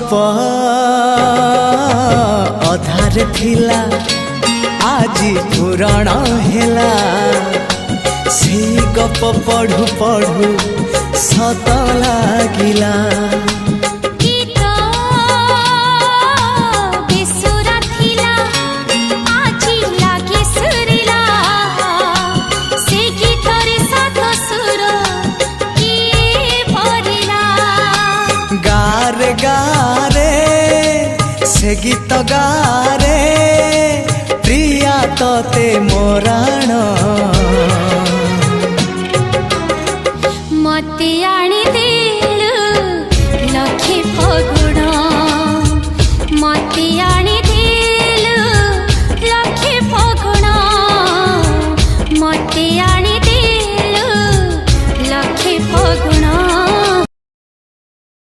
गप अधार थिला आजी पुराण हेला से गप पढ़ु पढ़ु सत लागिला गारे गारे से गीत गारे प्रिया तोते मोराण